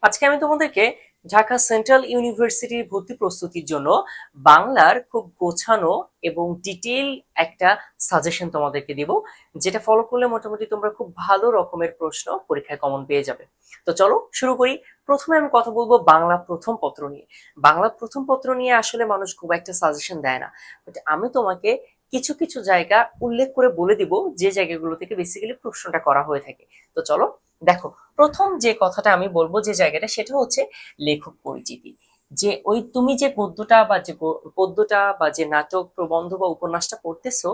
আজকে আমি তোমাদেরকে ঢাকা সেন্ট্রাল ইউনিভার্সিটির ভর্তি প্রস্তুতির জন্য বাংলার খুব গোছানো এবং ডিটেইল একটা সাজেশন তোমাদেরকে দিব, যেটা ফলো করলে মোটামুটি তোমরা খুব ভালো রকমের প্রশ্ন পরীক্ষায় কমন পেয়ে যাবে। তো চলো শুরু করি। প্রথমে আমি কথা বলবো বাংলা প্রথম পত্র নিয়ে। বাংলা প্রথম পত্র নিয়ে আসলে মানুষ খুব একটা সাজেশন দেয় না, বাট আমি তোমাকে কিছু কিছু জায়গা উল্লেখ করে বলে দিব যে জায়গাগুলো থেকে বেসিক্যালি প্রশ্নটা করা হয়ে থাকে। তো চলো দেখো, প্রথম যে কথাটা আমি বলবো যে জায়গাটা, সেটা হচ্ছে লেখক পরিচিতি। যে ওই তুমি যে গদ্যটা বা যে পদ্যটা বা যে নাটক প্রবন্ধ বা উপন্যাসটা পড়তেছো,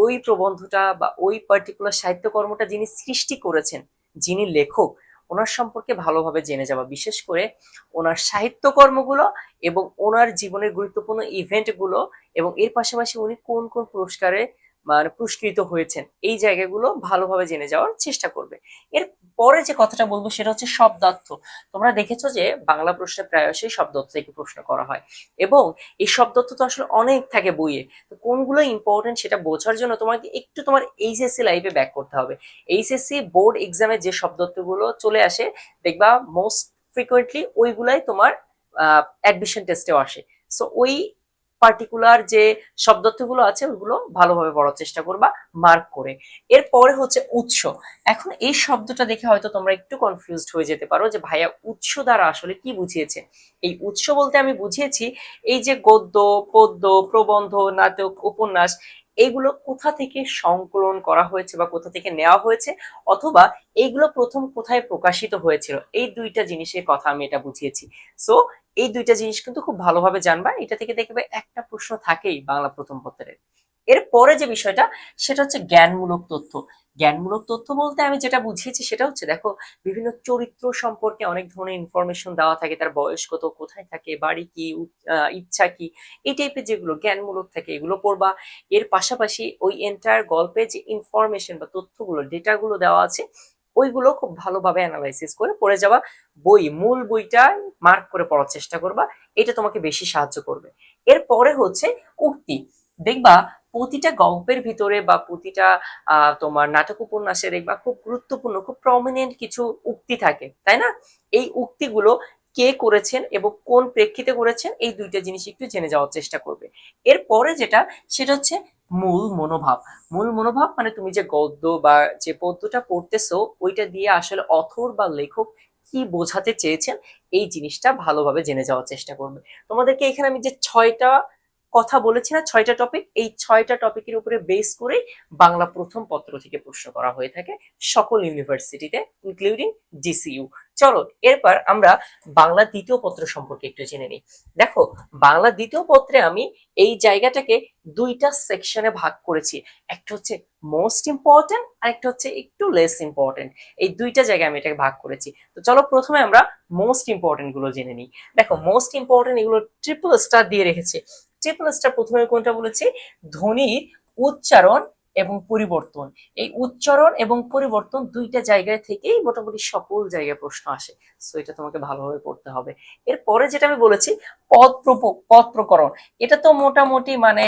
ওই প্রবন্ধটা বা ওই পার্টিকুলার সাহিত্যকর্মটা যিনি সৃষ্টি করেছেন, যিনি লেখক, ওনার সম্পর্কে ভালোভাবে জেনে যাওয়া, বিশেষ করে ওনার সাহিত্যকর্মগুলো এবং ওনার জীবনের গুরুত্বপূর্ণ ইভেন্টগুলো, এবং এর পাশাপাশি উনি কোন কোন পুরস্কারে মানে পুরস্কৃত হয়েছেন, এই জায়গাগুলো ভালোভাবে জেনে যাওয়ার চেষ্টা করবে। এর পরে যে কথাটা বলবো সেটা হচ্ছে শব্দার্থ। তোমরা দেখেছো যে বাংলা প্রশ্নে প্রায়শই শব্দার্থ থেকে প্রশ্ন করা হয়, এবং এই শব্দার্থ তো আসলে অনেক থাকে বইয়ে। তো কোনগুলো ইম্পর্টেন্ট সেটা বোঝার জন্য তোমাকে একটু তোমার এইচএসসি লাইফে ব্যাক করতে হবে। এইচএসসি বোর্ড এক্সামে যে শব্দার্থগুলো চলে আসে, দেখবা মোস্ট ফ্রিকুয়েন্টলি ওইগুলাই তোমার অ্যাডমিশন টেস্টেও আসে। সো ওই পার্টিকুলার যে শব্দার্থগুলো আছে ওইগুলো ভালোভাবে পড়ার চেষ্টা করবা, মার্ক করে। এরপরে হচ্ছে উৎস। এখন এই শব্দটা দেখে হয়তো তোমরা একটু কনফিউজড হয়ে যেতে পারো যে ভাইয়া উৎস দ্বারা আসলে কি বুঝিয়েছে। এই উৎস বলতে আমি বুঝিয়েছি এই যে গদ্য, পদ্য, প্রবন্ধ, নাটক, উপন্যাস, এইগুলো কোথা থেকে সংকলন করা হয়েছে বা কোথা থেকে নেওয়া হয়েছে, অথবা এইগুলো প্রথম কোথায় প্রকাশিত হয়েছিল, এই দুইটা জিনিসের কথা আমি এটা বুঝিয়েছি। সো এই দুইটা জিনিস কিন্তু খুব ভালোভাবে জানবা, এটা থেকে দেখবে একটা প্রশ্ন থাকেই বাংলা প্রথম পত্রের। এরপরে যে বিষয়টা, সেটা হচ্ছে জ্ঞানমূলক তথ্য। জ্ঞানমূলক তথ্য বলতে আমি যেটা বুঝিয়েছি সেটা হচ্ছে, দেখো, বিভিন্ন চরিত্র সম্পর্কে অনেক ধরনের ইনফরমেশন দেওয়া থাকে, তার বয়স কত, কোথায় থাকে, বাড়ি কি, ইচ্ছা কি, এই টাইপের যেগুলো জ্ঞানমূলক থাকে এগুলো পড়বা। এর পাশাপাশি ওই এন্টায়ার গল্পে যে ইনফরমেশন বা তথ্যগুলো, ডেটাগুলো দেওয়া আছে, ওইগুলো খুব ভালোভাবে অ্যানালাইসিস করে পড়ে যাওয়া। মূল বইটা মার্ক করে পড়ার চেষ্টা করবা, এটা তোমাকে বেশি সাহায্য করবে। এরপরে হচ্ছে উক্তি। দেখবা প্রতিটা গল্পের ভিতরে বা প্রতিটা তোমার নাটক উপন্যাসে দেখবা খুব গুরুত্বপূর্ণ, খুব প্রমিনেন্ট কিছু উক্তি থাকে, তাই না? এই উক্তিগুলো কে করেছেন এবং কোন প্রেক্ষিতে করেছেন, এই দুইটা জিনিস একটু জেনে যাওয়ার চেষ্টা করবে। এরপরে যেটা, সেটা হচ্ছে মূল মনোভাব। মূল মনোভাব মানে তুমি যে গদ্য বা যে পদ্যটা পড়তেছো, ওইটা দিয়ে আসলে অথর বা লেখক কি বোঝাতে চেয়েছেন, এই জিনিসটা ভালোভাবে জেনে যাওয়ার চেষ্টা করবে। তোমাদেরকে এখানে আমি যে 6টা কথা বলেছি না, 6টা টপিক, এই 6টা টপিকের উপরে বেস করে বাংলা প্রথম পত্র থেকে প্রশ্ন করা হয়ে থাকে সকল ইউনিভার্সিটিতে, ইনক্লুডিং ডিসিইউ। চলো এরপর আমরা বাংলা দ্বিতীয় পত্র সম্পর্কে একটু জেনে নিই। দেখো, বাংলা দ্বিতীয় পত্রে আমি এই জায়গাটাকে দুইটা সেকশনে ভাগ করেছি। একটা হচ্ছে মোস্ট ইম্পর্টেন্ট, আর একটা হচ্ছে একটু লেস ইম্পর্টেন্ট। এই দুইটা জায়গায় আমি এটাকে ভাগ করেছি। তো চলো প্রথমে আমরা মোস্ট ইম্পর্টেন্ট গুলো জেনে নিই। দেখো, মোস্ট ইম্পর্টেন্ট এগুলো ট্রিপল স্টার দিয়ে রেখেছে। ট্রিপল স্টার প্রথমে কোনটা বলেছি, ধ্বনির উচ্চারণ এবং পরিবর্তন। এই উচ্চারণ এবং পরিবর্তন দুইটা জায়গায় থেকেই মোটামুটি সকল জায়গায় প্রশ্ন আসে। সো এটা তোমাকে ভালোভাবে পড়তে হবে। এরপরে যেটা আমি বলেছি, পদ প্রকরণ। এটা তো মোটামুটি মানে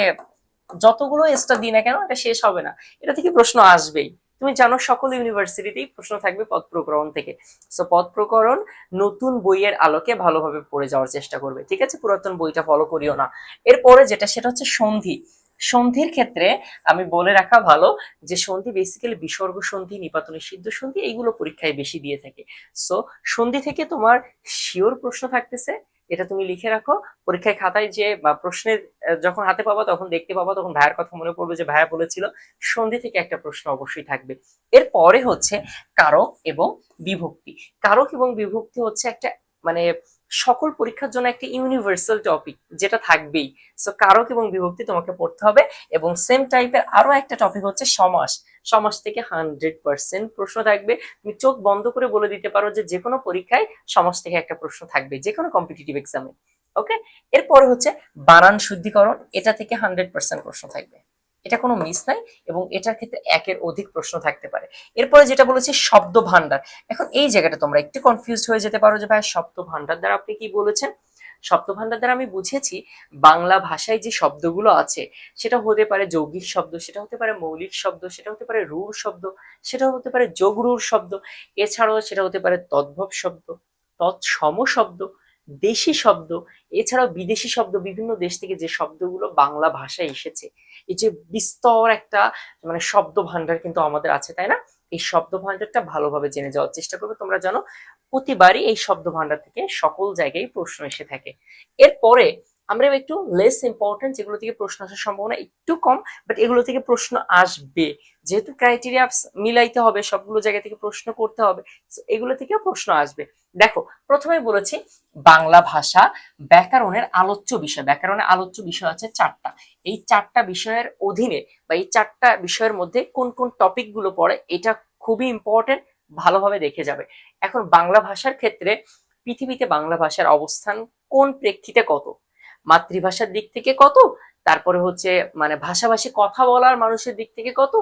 যতগুলো স্টার দিই না কেন, এটা শেষ হবে না, এটা থেকে প্রশ্ন আসবেই। তুমি জানো সকল ইউনিভার্সিটিতেই প্রশ্ন থাকবে পদ প্রকরণ থেকে। সো পদ প্রকরণ নতুন বইয়ের আলোকে ভালোভাবে পড়ে যাওয়ার চেষ্টা করবে, ঠিক আছে? পুরাতন বইটা ফলো করিও না। এরপরে যেটা, সেটা হচ্ছে সন্ধি। সন্ধির ক্ষেত্রে আমি বলে রাখা ভালো যে সন্ধি বেসিক্যালি বিসর্গ সন্ধি, নিপাত নিষিদ্ধ সন্ধি, এইগুলো পরীক্ষায় বেশি দিয়ে থাকে। সো সন্ধি থেকে তোমার শিওর প্রশ্ন থাকতেছে, এটা তুমি লিখে রাখো। পরীক্ষায় খাতায় যে বা প্রশ্নের যখন হাতে পাবা তখন দেখতে পাবা, তখন ভাইয়ের কথা মনে পড়বে যে ভাইয়া বলেছিল। সন্ধি থেকে একটা প্রশ্ন অবশ্যই থাকবে। এরপরে হচ্ছে কারক এবং বিভক্তি। কারক এবং বিভক্তি হচ্ছে একটা মানে সকল পরীক্ষার জন্য একটা ইউনিভার্সাল টপিক, যেটা থাকবেই। সো কারক এবং বিভক্তি তোমাকে পড়তে হবে। এবং সেম টাইপের আরো একটা টপিক হচ্ছে সমাস। সমাস থেকে 100% প্রশ্ন থাকবে। তুমি চোখ বন্ধ করে বলে দিতে পারো যে যে কোনো পরীক্ষায় সমাস থেকে একটা প্রশ্ন থাকবে, যে কোনো কম্পিটিটিভ এক্সামে। ওকে। এরপরে হচ্ছে বানান শুদ্ধিকরণ, এটা থেকে 100% প্রশ্ন থাকবে, এটা কোনো মিস নাই, এবং এটার ক্ষেত্রে একের অধিক প্রশ্ন থাকতে পারে। এরপরে যেটা বলেছি, শব্দ ভান্ডার। এখন এই জায়গাটা তোমরা একটু কনফিউজ হয়ে যেতে পারো যে ভাই শব্দ ভান্ডার দ্বারা আপনি কি বলেছেন। শব্দ ভান্ডার দ্বারা আমি বুঝেছি বাংলা ভাষায় যে শব্দগুলো আছে, সেটা হতে পারে যৌগিক শব্দ, সেটা হতে পারে মৌলিক শব্দ, সেটা হতে পারে রূঢ় শব্দ, সেটা হতে পারে যোগ রূঢ় শব্দ, এছাড়াও সেটা হতে পারে তদ্ভব শব্দ। তৎসম শব্দ, দেশি শব্দ, এছাড়াও বিদেশি শব্দ, বিভিন্ন দেশ থেকে যে শব্দগুলো বাংলা ভাষায় এসেছে, এই যে বিস্তর একটা মানে শব্দ ভান্ডার কিন্তু আমাদের আছে, তাই না? এই শব্দ ভান্ডারটা ভালোভাবে জেনে যাওয়ার চেষ্টা করবে। তোমরা জানো প্রতিবারই এই শব্দ ভান্ডার থেকে সকল জায়গায় প্রশ্ন এসে থাকে। এরপরে আমরা একটু লেস ইম্পর্টেন্ট, যেগুলো থেকে প্রশ্ন আসার সম্ভাবনা একটু কম, বাট এগুলো থেকে প্রশ্ন আসবে, যেহেতু ক্রাইটেরিয়া মিলাইতে হবে, সবগুলো জায়গা থেকে প্রশ্ন করতে হবে, এগুলো থেকেও প্রশ্ন আসবে। দেখো, প্রথমে বলেছি বাংলা ভাষা ব্যাকরণের আলোচ্য বিষয়। ব্যাকরণের আলোচ্য বিষয় আছে 4টা। এই 4টা বিষয়ের অধীনে বা এই 4টা বিষয়ের মধ্যে কোন কোন টপিক গুলো পড়ে, এটা খুবই ইম্পর্টেন্ট, ভালোভাবে দেখে যাবে। এখন বাংলা ভাষার ক্ষেত্রে পৃথিবীতে বাংলা ভাষার অবস্থান কোন প্রেক্ষিতে কত, মাতৃভাষার দিক থেকে কত, তারপরে হচ্ছে মানে ভাষাভাষী কথা বলার মানুষের দিক থেকে কত,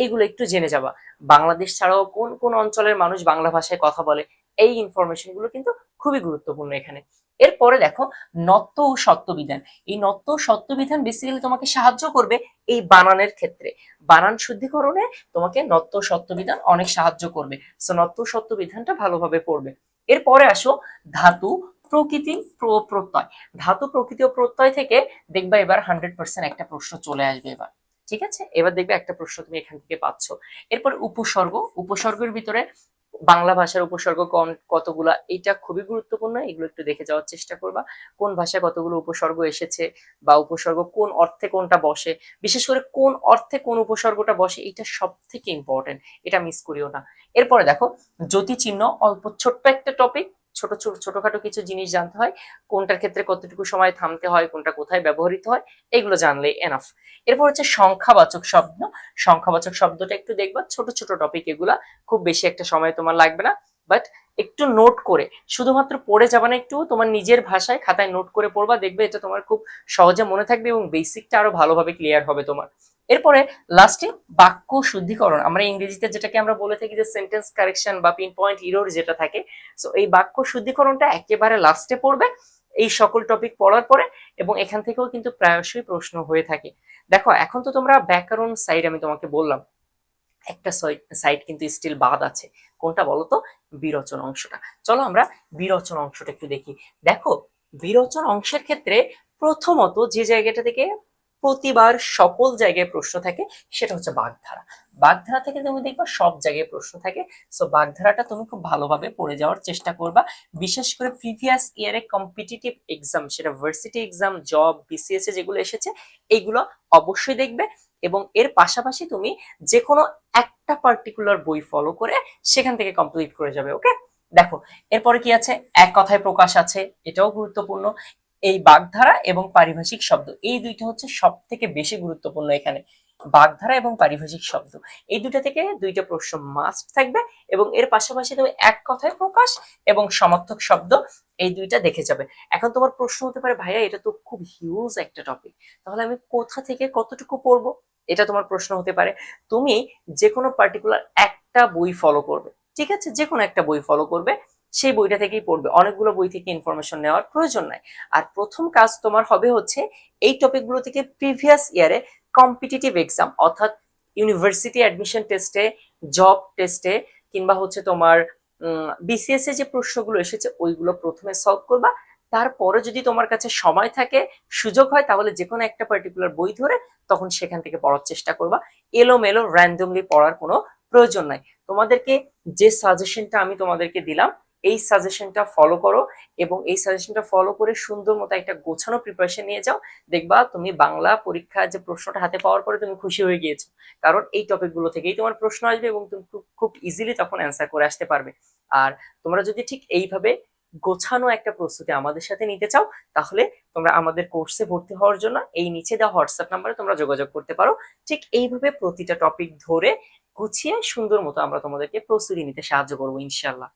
এইগুলো একটু জেনে যাবা। বাংলাদেশ ছাড়াও কোন কোন অঞ্চলের মানুষ বাংলা ভাষায় কথা বলে, এই ইনফরমেশন গুলো কিন্তু খুবই গুরুত্বপূর্ণ এখানে। এরপরে দেখো নত্য ও সত্যবিধান। এই নত্য ও সত্যবিধান বেসিক্যালি তোমাকে সাহায্য করবে এই বানানের ক্ষেত্রে, বানান শুদ্ধিকরণে তোমাকে নত্য ও সত্যবিধান অনেক সাহায্য করবে। সো নত্য ও সত্যবিধানটা ভালোভাবে পড়বে। এরপরে আসো ধাতু, প্রকৃতি, প্রত্যয়। ধাতু, প্রকৃতি ও প্রত্যয় থেকে দেখবা এবার 100% একটা প্রশ্ন চলে আসবে এবার। ঠিক আছে, এবার দেখবে একটা প্রশ্ন তুমি এখান থেকে পাচ্ছ। এরপর উপসর্গ, উপসর্গের ভিতরে বাংলা ভাষার উপসর্গ কতগুলা, এটা খুবই গুরুত্বপূর্ণ, এগুলো একটু দেখে যাওয়ার চেষ্টা করবা। কোন ভাষায় কতগুলো উপসর্গ এসেছে বা উপসর্গ কোন অর্থে কোনটা বসে, বিশেষ করে কোন অর্থে কোন উপসর্গটা বসে, এটা সব থেকে ইম্পর্টেন্ট, এটা মিস করিও না। এরপরে দেখো জ্যোতি চিহ্ন, অল্প ছোট্ট একটা টপিক, ছোট ছোট ছোটখাটো কিছু জিনিস জানতে হয়, কোনটার ক্ষেত্রে কতটুকু সময় থামতে হয়, কোনটা কোথায় ব্যবহৃত হয়, এগুলো জানলে এনাফ। এরপর হচ্ছে সংখ্যাবাচক শব্দ। সংখ্যাবাচক শব্দটা একটু দেখবা, ছোট ছোট টপিক এগুলা, খুব বেশি একটা সময় তোমার লাগবে না, বাট একটু নোট করে, শুধুমাত্র পড়ে যাবা না, একটু তোমার নিজের ভাষায় খাতায় নোট করে পড়বা, দেখবে এটা তোমার খুব সহজে মনে থাকবে এবং বেসিকটা আরো ভালোভাবে ক্লিয়ার হবে তোমার। এরপরে লাস্টে বাক্য শুদ্ধিকরণ, আমরা ইংরেজিতে যেটাকে আমরা বলে থাকি যে সেন্টেন্স কারেকশন বা পিন পয়েন্ট ইরর যেটা থাকে, সো এই বাক্য শুদ্ধিকরণটা একেবারে লাস্টে পড়বে এই সকল টপিক পড়ার পরে, এবং এখান থেকেও কিন্তু প্রায়শই প্রশ্ন হয়ে থাকে। দেখো এখন তো তোমরা ব্যাকরণ সাইড আমি তোমাকে বললাম, একটা সাইড কিন্তু স্টিল বাদ আছে, কোনটা বলতো? বিরোচন অংশটা। চলো আমরা বিরোচন অংশটা একটু দেখি। দেখো বিরোচন অংশের ক্ষেত্রে প্রথমত যে জায়গাটা থেকে প্রতিবার সকল জায়গায় প্রশ্ন থাকে সেটা হচ্ছে বাগধারা। বাগধারা থেকে তুমি দেখবা সব জায়গায় প্রশ্ন থাকে, সো বাগধারাটা তুমি খুব ভালোভাবে পড়ে যাওয়ার চেষ্টা করবা। বিশেষ করে প্রিভিয়াস ইয়ারে কম্পিটিটিভ এক্সাম, সেটা ভার্সিটি এক্সাম, জব, বিসিএস এ যেগুলো এসেছে এইগুলো অবশ্যই দেখবে, এবং এর পাশাপাশি তুমি যে কোনো একটা পার্টিকুলার বই ফলো করে সেখান থেকে কমপ্লিট করে যাবে। ওকে, দেখো এরপরে কি আছে, এক কথায় প্রকাশ আছে, এটাও গুরুত্বপূর্ণ। এই বাগধারা এবং পারিভাষিক শব্দ, এই দুইটা হচ্ছে সব থেকে বেশি গুরুত্বপূর্ণ এখানে। বাগধারা এবং পারিভাষিক শব্দ, এই দুইটা থেকে দুইটা প্রশ্ন মাস্ট থাকবে, এবং এর পাশাপাশি তুমি এক কথায় প্রকাশ এবং সমার্থক শব্দ এই দুইটা দেখে যাবে। এখন তোমার প্রশ্ন হতে পারে ভাইয়া এটা তো খুব হিউজ একটা টপিক, তাহলে আমি কোথা থেকে কতটুকু পড়বো, এটা তোমার প্রশ্ন হতে পারে। তুমি যে কোনো পার্টিকুলার একটা বই ফলো করবে, ঠিক আছে, যে কোনো একটা বই ফলো করবে, সেই বইটা থেকেই পড়বে, অনেকগুলো বই থেকে ইনফরমেশন নেওয়ার প্রয়োজন নাই। আর প্রথম কাজ তোমার হবে হচ্ছে এই টপিকগুলো থেকে প্রিভিয়াস ইয়ারে কম্পিটিটিভ এক্সাম, অর্থাৎ ইউনিভার্সিটি অ্যাডমিশন টেস্টে, জব টেস্টে, কিংবা হচ্ছে তোমার বিসিএস এ যে প্রশ্নগুলো এসেছে ওইগুলো প্রথমে সলভ করবা। তারপরে যদি তোমার কাছে সময় থাকে, সুযোগ হয়, তাহলে যে কোনো একটা পার্টিকুলার বই ধরে তখন সেখান থেকে পড়ার চেষ্টা করবা। এলোমেলো র্যান্ডমলি পড়ার কোনো প্রয়োজন নাই। তোমাদেরকে যে সাজেশনটা আমি তোমাদেরকে দিলাম এই সাজেশনটা ফলো করো, এবং এই সাজেশনটা ফলো করে সুন্দর মতো একটা গোছানো প্রিপারেশন নিয়ে যাও। দেখবা তুমি বাংলা পরীক্ষা যে প্রশ্নটা হাতে পাওয়ার পরে তুমি খুশি হয়ে গিয়েছো, কারণ এই টপিকগুলো থেকেই তোমার প্রশ্ন আসবে এবং তুমি খুব ইজিলি তখন অ্যান্সার করে আসতে পারবে। আর তোমরা যদি ঠিক এইভাবে গোছানো একটা প্রস্তুতি আমাদের সাথে নিতে চাও, তাহলে তোমরা আমাদের কোর্সে ভর্তি হওয়ার জন্য এই নিচে দেওয়া হোয়াটসঅ্যাপ নাম্বারে তোমরা যোগাযোগ করতে পারো। ঠিক এইভাবে প্রতিটা টপিক ধরে গুছিয়ে সুন্দর মতো আমরা তোমাদেরকে প্রস্তুতি নিতে সাহায্য করবো ইনশাল্লাহ।